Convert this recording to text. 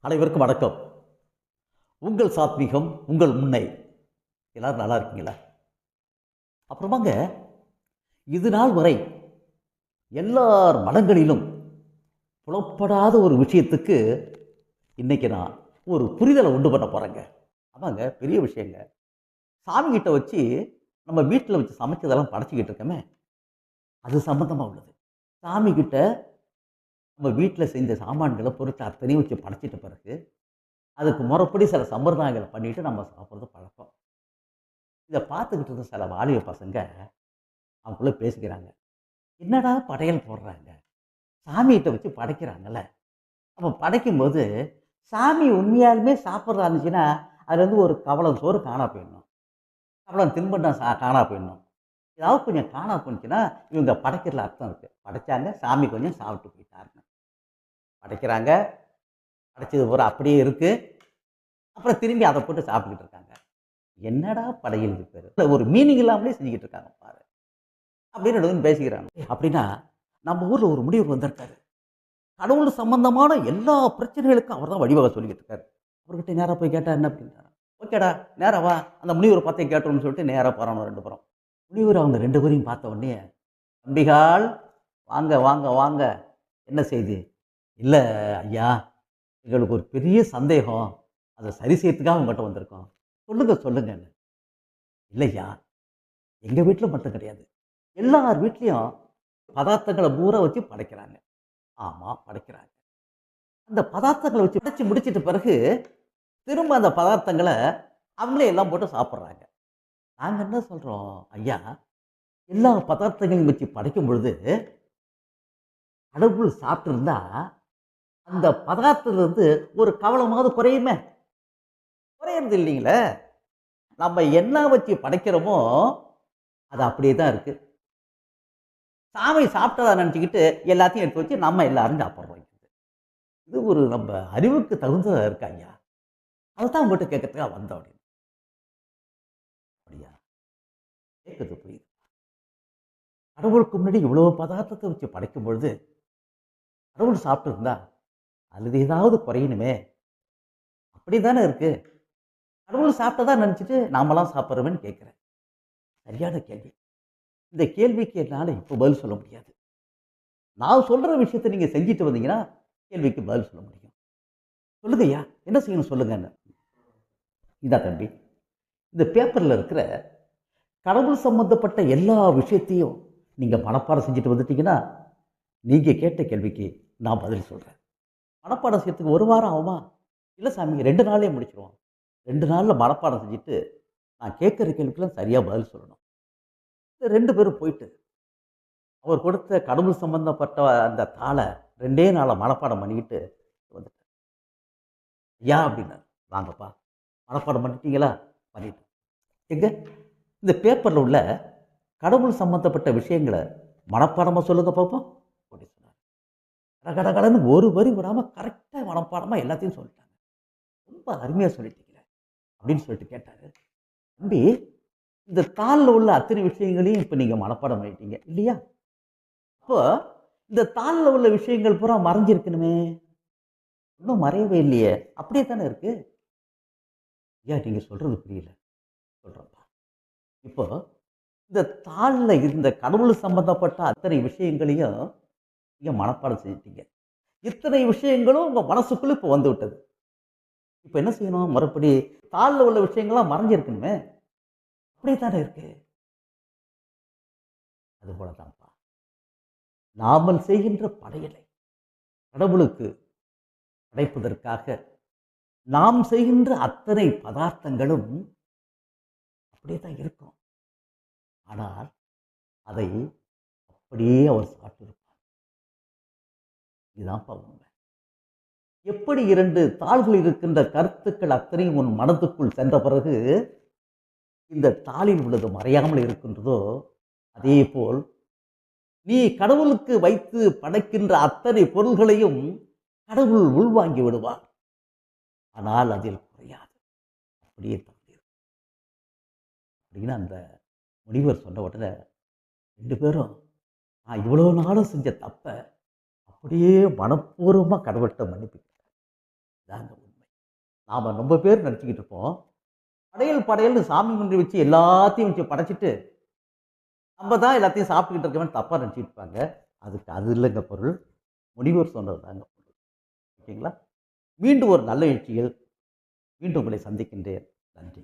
அனைவருக்கும் வணக்கம். உங்கள் சாத்வீகம் உங்கள் முன்னை. எல்லாரும் நல்லா இருக்கீங்களா? அப்புறமாங்க, இது நாள் வரை எல்லார் மனங்களிலும் புலப்படாத ஒரு விஷயத்துக்கு இன்னைக்கு நான் ஒரு புரிதலை உண்டு பண்ண போறேங்க. ஆமாங்க, பெரிய விஷயங்க. சாமி கிட்ட வச்சு நம்ம வீட்டில் வச்சு சமைச்சதெல்லாம் படைச்சிக்கிட்டு இருக்கோமே, அது சம்பந்தமா உள்ளது. சாமி கிட்ட நம்ம வீட்டில் செஞ்ச சாமான்களை பொருட்கள் அத்தனையும் வச்சு படைச்சிட்ட பிறகு அதுக்கு முறைப்படி சில சம்பிரதாயங்களை பண்ணிட்டு நம்ம சாப்பிட்றது பழக்கம். இதை பார்த்துக்கிட்டு இருந்த சில வாலிப பசங்க அவங்களுக்குள்ள பேசிக்கிறாங்க. என்னடா படையல் போடுறாங்க, சாமிகிட்ட வச்சு படைக்கிறாங்கல்ல, அப்போ படைக்கும்போது சாமி உண்மையாலுமே சாப்பிட்றா இருந்துச்சுன்னா அது வந்து ஒரு கவலம் சோறு காணா போயிடணும், கவலம் தின்பண்டம் காணா போயிடணும். ஏதாவது கொஞ்சம் காணா போணுச்சுன்னா இவங்க படைக்கிறதுல அர்த்தம் இருக்குது. படைச்சாங்க, சாமி கொஞ்சம் சாப்பிட்டு போயிட்டாருங்க. படைக்கிறாங்க, படைச்சது பூரா அப்படியே இருக்குது. அப்புறம் திரும்பி அதை போட்டு சாப்பிட்டுக்கிட்டு இருக்காங்க. என்னடா படையல் இது பேர், ஒரு மீனிங் இல்லாமலே செஞ்சுக்கிட்டு இருக்காங்க பாரு அப்படின்னு பேசிக்கிறாங்க. அப்படின்னா நம்ம ஊரில் ஒரு முனிவர் வந்திருக்காரு. கடவுள் சம்பந்தமான எல்லா பிரச்சனைகளுக்கும் அவர் தான் வழிவகை சொல்லிக்கிட்டு இருக்காரு. அவர்கிட்ட நேராக போய் கேட்டா என்ன அப்படின்றாரு. ஓகேடா, நேராக வா, அந்த முனிவரை பார்த்தே கேட்டோம்னு சொல்லிட்டு நேராக போகிறாங்க ரெண்டு பேரும். முனிவர் அவங்க ரெண்டு பேரையும் பார்த்த உடனே, தம்பிகால் வாங்க வாங்க வாங்க, என்ன செய்தி? இல்லை ஐயா, எங்களுக்கு ஒரு பெரிய சந்தேகம், அதை சரி செய்யறதுக்காக உங்கள்கிட்ட வந்திருக்கோம். சொல்லுங்க சொல்லுங்கன்னு. இல்லையா, எங்கள் வீட்டில் மட்டும் கிடையாது, எல்லார் வீட்லேயும் பதார்த்தங்களை பூரா வச்சு படைக்கிறாங்க. ஆமாம், படைக்கிறாங்க. அந்த பதார்த்தங்களை வச்சு படைச்சு முடிச்சிட்ட பிறகு திரும்ப அந்த பதார்த்தங்களை அவங்களே எல்லாம் போட்டு சாப்பிட்றாங்க. நாங்கள் என்ன சொல்கிறோம், ஐயா, எல்லா பதார்த்தங்களையும் வச்சு படைக்கும் பொழுது கடவுள் சாப்பிட்டுருந்தா அந்த பதார்த்தத்திலிருந்து ஒரு கவலமாவது குறையுமே? குறையிறது இல்லைங்களே. நம்ம என்ன வச்சு படைக்கிறோமோ அது அப்படியே தான் இருக்கு. சாமி சாப்பிட்டதா நினச்சிக்கிட்டு எல்லாத்தையும் எடுத்து வச்சு நம்ம எல்லாரும் சாப்பிட்றோம். இது ஒரு நம்ம அறிவுக்கு தகுந்ததா இருக்கா ஐயா? அதுதான் உங்கள்கிட்ட கேட்கறதுக்காக வந்தோம். அப்படின்னு அப்படியா, கேட்குறது புரியுது. கடவுளுக்கு முன்னாடி இவ்வளோ பதார்த்தத்தை வச்சு படைக்கும் பொழுது கடவுள் சாப்பிட்டு இருந்தா அல்லது ஏதாவது குறையணுமே, அப்படி தானே இருக்கு. கடவுள் சாப்பிட்டதா நினச்சிட்டு நாமெல்லாம் சாப்பிட்றோமேன்னு கேட்குறேன். சரியான கேள்வி. இந்த கேள்விக்கு என்னால் இப்போ பதில் சொல்ல முடியாது. நான் சொல்கிற விஷயத்தை நீங்கள் செஞ்சுட்டு வந்தீங்கன்னா கேள்விக்கு பதில் சொல்ல முடியும். சொல்லுங்க ஐயா, என்ன செய்யணும் சொல்லுங்கன்னு. இதா தம்பி, இந்த பேப்பரில் இருக்கிற கடவுள் சம்பந்தப்பட்ட எல்லா விஷயத்தையும் நீங்கள் மனப்பாடம் செஞ்சுட்டு வந்துட்டீங்கன்னா நீங்கள் கேட்ட கேள்விக்கு நான் பதில் சொல்கிறேன். மனப்பாடம் செய்யறதுக்கு ஒரு வாரம் ஆகுமா? இல்லை சாமி, 2 நாளே முடிச்சிடுவோம். 2 நாளில் மனப்பாடம் செஞ்சுட்டு நான் கேட்குற கேள்விக்கெல்லாம் சரியாக பதில் சொல்லணும். இந்த 2 பேரும் போயிட்டு அவர் கொடுத்த கடவுள் சம்பந்தப்பட்ட அந்த தாளை 2 நாளில் மனப்பாடம் பண்ணிக்கிட்டு வந்துட்டேன். ஐயா அப்படின்னாரு, வாங்கப்பா, மனப்பாடம் பண்ணிட்டீங்களா? பண்ணிட்டேன். எங்க இந்த பேப்பரில் உள்ள கடவுள் சம்பந்தப்பட்ட விஷயங்களை மனப்பாடமாக சொல்லுங்க பார்ப்போம் அப்படின்னு சொன்னார். கடகடன்னு ஒரு வரி விடாமல் கரெக்டாக மனப்பாடமாக எல்லாத்தையும் சொல்லிட்டாங்க. ரொம்ப அருமையாக சொல்லிட்டீங்களே அப்படின்னு சொல்லிட்டு கேட்டார். தம்பி, இந்த தாளில் உள்ள அத்தனை விஷயங்களையும் இப்போ நீங்கள் மனப்பாடம் பண்ணிட்டீங்க இல்லையா? அப்போ இந்த தாளில் உள்ள விஷயங்கள் பூரா மறைஞ்சிருக்கணுமே, இன்னும் மறையவே இல்லையே, அப்படியே தானே இருக்கு. ஐயா, நீங்கள் சொல்றது புரியல. சொல்கிறப்பா, இப்போ இந்த தாளில் இருந்த கடவுள் சம்பந்தப்பட்ட அத்தனை விஷயங்களையும் நீங்கள் மனப்பாடம் செஞ்சிட்டீங்க. இத்தனை விஷயங்களும் உங்கள் மனசுக்குள்ள இப்போ வந்து விட்டது. இப்போ என்ன செய்யணும்? மறுபடி தாளில் உள்ள விஷயங்கள்லாம் மறைஞ்சிருக்கணுமே, அப்படியே தானே இருக்கு. அது போல தான்ப்பா, நாமல் செய்கின்ற படையலை கடவுளுக்கு படைப்பதற்காக நாம் செய்கின்ற அத்தனை பதார்த்தங்களும் அப்படியே தான் இருக்கும். ஆனால் அதை அப்படியே அவர் சாப்பிட்டிருப்பார். இதுதான்ப்பா உண்மை. எப்படி 2 தாள்கள் இருக்கின்ற கருத்துக்கள் அத்தனையும் உன் மனதுக்குள் சென்ற பிறகு இந்த தாளில் உள்ளது மறையாமல் இருக்கின்றதோ, அதே போல் நீ கடவுளுக்கு வைத்து படைக்கின்ற அத்தனை பொருள்களையும் கடவுள் உள்வாங்கி விடுவார். ஆனால் அதில் குறையாது, அப்படியே தங்கியிருக்கும் அப்படின்னு அந்த முனிவர் சொன்ன உடனே 2 பேரும் நான் இவ்வளோ நாளும் செஞ்ச தப்பை அப்படியே மனப்பூர்வமாக கடவுள்கிட்ட மன்னிப்பு கேட்டார். இதாங்க உண்மை. நாம் ரொம்ப பேர் நினச்சிக்கிட்டு இருப்போம், படையல் படையல்னு சாமி முன்னாடி வச்சு எல்லாத்தையும் வச்சு படைச்சிட்டு நம்ம தான் எல்லாத்தையும் சாப்பிட்டுக்கிட்டு இருக்கவன் தப்பாக நினச்சிட்டு இருப்பாங்க. அதுக்கு அது இல்லைங்க பொருள். முனிவர் சொன்னது தாங்க பொருள். ஓகேங்களா? மீண்டும் ஒரு நல்ல நிகழ்ச்சியில் மீண்டும் உங்களை சந்திக்கின்றேன். நன்றி.